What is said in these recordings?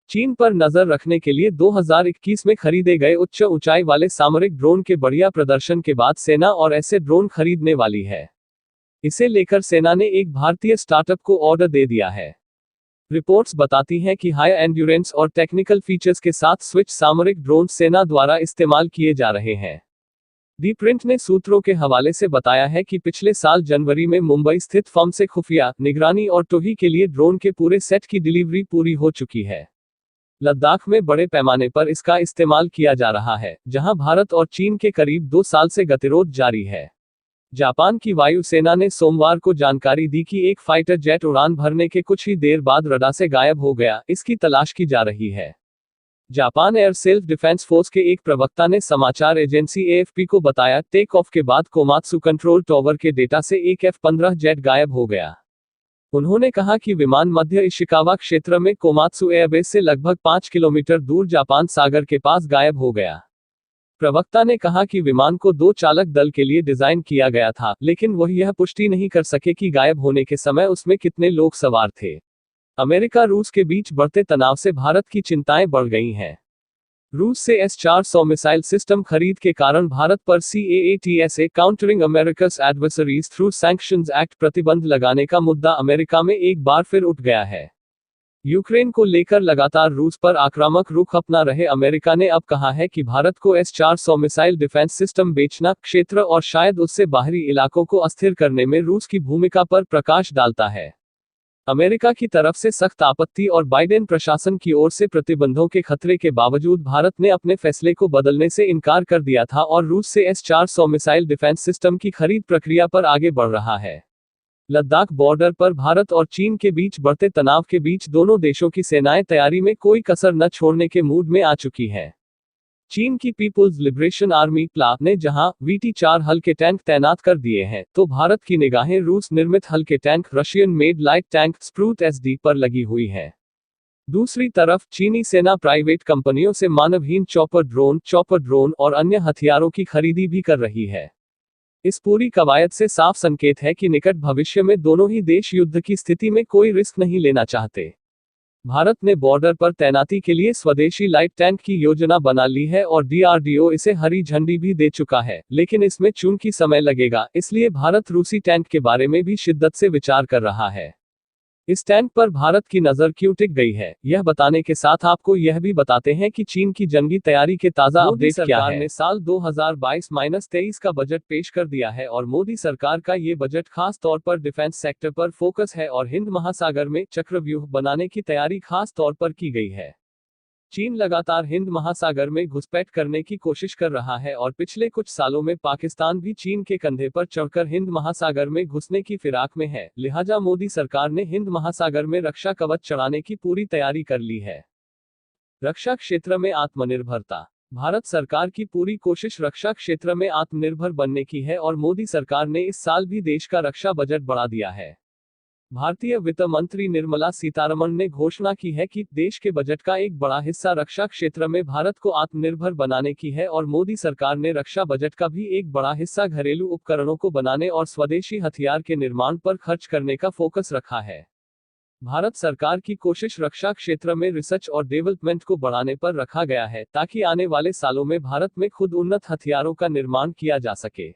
चीन पर नजर रखने के लिए 2021 में खरीदे गए उच्च ऊंचाई वाले सामरिक ड्रोन के बढ़िया प्रदर्शन के बाद सेना और ऐसे ड्रोन खरीदने वाली है। इसे लेकर सेना ने एक भारतीय स्टार्टअप को ऑर्डर दे दिया है। रिपोर्ट्स बताती हैं कि हाई एंड्योरेंस और टेक्निकल फीचर्स के साथ स्विच सामरिक ड्रोन सेना द्वारा इस्तेमाल किए जा रहे हैं। दी प्रिंट ने सूत्रों के हवाले से बताया है कि पिछले साल जनवरी में मुंबई स्थित फर्म से खुफिया, निगरानी और टोही के लिए ड्रोन के पूरे सेट की डिलीवरी पूरी हो चुकी है। लद्दाख में बड़े पैमाने पर इसका इस्तेमाल किया जा रहा है, जहां भारत और चीन के करीब 2 साल से गतिरोध जारी है। जापान की वायुसेना ने सोमवार को जानकारी दी कि एक फाइटर जेट उड़ान भरने के कुछ ही देर बाद रडार से गायब हो गया, इसकी तलाश की जा रही है। Japan air self defence force के एक प्रवक्ता ने समाचार एजेंसी एएफपी को बताया, टेक ऑफ के बाद कोमात्सु कंट्रोल टॉवर के डेटा से एक F-15 जेट गायब हो गया। उन्होंने कहा कि विमान मध्य इशिकावा क्षेत्र में कोमात्सु एयरबेस से लगभग 5 किलोमीटर दूर जापान सागर के पास गायब हो गया। प्रवक्ता ने कहा कि विमान को 2 चालक दल के लिए डिजाइन किया गया था, लेकिन वह यह पुष्टि नहीं कर सके कि गायब होने के समय उसमें कितने लोग सवार थे। अमेरिका रूस के बीच बढ़ते तनाव से भारत की चिंताएं बढ़ गई हैं। रूस से S-400 मिसाइल सिस्टम खरीद के कारण भारत पर CAATSA countering America's adversaries through sanctions act प्रतिबंध लगाने का मुद्दा अमेरिका में एक बार फिर उठ गया है। यूक्रेन को लेकर लगातार रूस पर आक्रामक रुख अपना रहे अमेरिका ने अब कहा है कि भारत को S-400 मिसाइल डिफेंस सिस्टम बेचना क्षेत्र और शायद उससे बाहरी इलाकों को अस्थिर करने में रूस की भूमिका पर प्रकाश डालता है। अमेरिका की तरफ से सख्त आपत्ति और बाइडेन प्रशासन की ओर से प्रतिबंधों के खतरे के बावजूद भारत ने अपने फैसले को बदलने से इनकार कर दिया था और रूस से S-400 मिसाइल डिफेंस सिस्टम की खरीद प्रक्रिया पर आगे बढ़ रहा है। लद्दाख बॉर्डर पर भारत और चीन के बीच बढ़ते तनाव के बीच दोनों देशों की सेनाएं तैयारी में कोई कसर न छोड़ने के मूड में आ चुकी हैं। चीन की पीपुल्स लिबरेशन आर्मी प्ला ने जहां VT-4 हल्के टैंक तैनात कर दिए हैं, तो भारत की निगाहें रूस निर्मित हल्के tank Russian made light tank Sprut SD पर लगी हुई हैं। दूसरी तरफ चीनी सेना प्राइवेट कंपनियों से मानवहीन चॉपर ड्रोन और अन्य हथियारों की खरीदी भी कर रही है। इस पूरी कवायद से साफ संकेत है कि निकट भविष्य में दोनों ही देश युद्ध की स्थिति में कोई रिस्क नहीं लेना चाहते। भारत ने बॉर्डर पर तैनाती के लिए स्वदेशी लाइट टैंक की योजना बना ली है और DRDO इसे हरी झंडी भी दे चुका है, लेकिन इसमें चूंकि समय लगेगा, इसलिए भारत रूसी टैंक के बारे में भी शिद्दत से विचार कर रहा है। इस टैंक पर भारत की नजर क्यों टिक गई है, यह बताने के साथ आपको यह भी बताते हैं कि चीन की जंगी तैयारी के ताजा अपडेट क्या है। सरकार ने साल 2022-23 का बजट पेश कर दिया है और मोदी सरकार का ये बजट खास तौर पर डिफेंस सेक्टर पर फोकस है और हिंद महासागर में चक्रव्यूह बनाने की तैयारी खास तौर पर की गई है। चीन लगातार हिंद महासागर में घुसपैठ करने की कोशिश कर रहा है और पिछले कुछ सालों में पाकिस्तान भी चीन के कंधे पर चढ़कर हिंद महासागर में घुसने की फिराक में है, लिहाजा मोदी सरकार ने हिंद महासागर में रक्षा कवच चढ़ाने की पूरी तैयारी कर ली है। रक्षा क्षेत्र में आत्मनिर्भरता। भारत सरकार की पूरी कोशिश रक्षा क्षेत्र में आत्मनिर्भर बनने की है और मोदी सरकार ने इस साल भी देश का रक्षा बजट बढ़ा दिया है। भारतीय वित्त मंत्री निर्मला सीतारमण ने घोषणा की है कि देश के बजट का एक बड़ा हिस्सा रक्षा क्षेत्र में भारत को आत्मनिर्भर बनाने की है और मोदी सरकार ने रक्षा बजट का भी एक बड़ा हिस्सा घरेलू उपकरणों को बनाने और स्वदेशी हथियार के निर्माण पर खर्च करने का फोकस रखा है। भारत सरकार की कोशिश रक्षा क्षेत्र में रिसर्च और डेवलपमेंट को बढ़ाने पर रखा गया है, ताकि आने वाले सालों में भारत में खुद उन्नत हथियारों का निर्माण किया जा सके।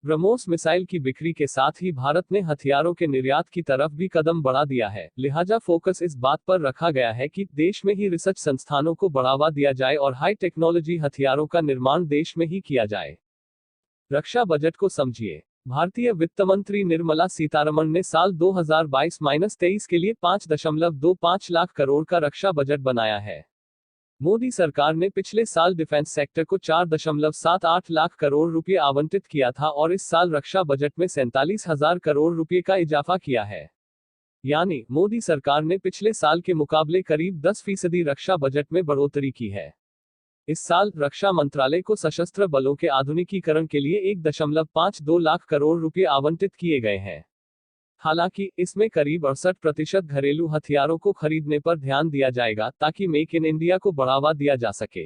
ब्रह्मोस मिसाइल की बिक्री के साथ ही भारत ने हथियारों के निर्यात की तरफ भी कदम बढ़ा दिया है, लिहाजा फोकस इस बात पर रखा गया है कि देश में ही रिसर्च संस्थानों को बढ़ावा दिया जाए और हाई टेक्नोलॉजी हथियारों का निर्माण देश में ही किया जाए। रक्षा बजट को समझिए। भारतीय वित्त मंत्री निर्मला सीतारमण ने साल 2022-23 के लिए 5.25 लाख करोड़ का रक्षा बजट बनाया है। मोदी सरकार ने पिछले साल डिफेंस सेक्टर को 4.78 लाख करोड़ रुपए आवंटित किया था और इस साल रक्षा बजट में 47,000 करोड़ रुपए का इजाफा किया है। यानी मोदी सरकार ने पिछले साल के मुकाबले करीब 10% रक्षा बजट में बढ़ोतरी की है। इस साल रक्षा मंत्रालय को सशस्त्र बलों के आधुनिकीकरण के लिए 1.52 लाख करोड़ रुपए आवंटित किए गए हैं। हालांकि इसमें करीब 68% घरेलू हथियारों को खरीदने पर ध्यान दिया जाएगा, ताकि मेक इन इंडिया को बढ़ावा दिया जा सके।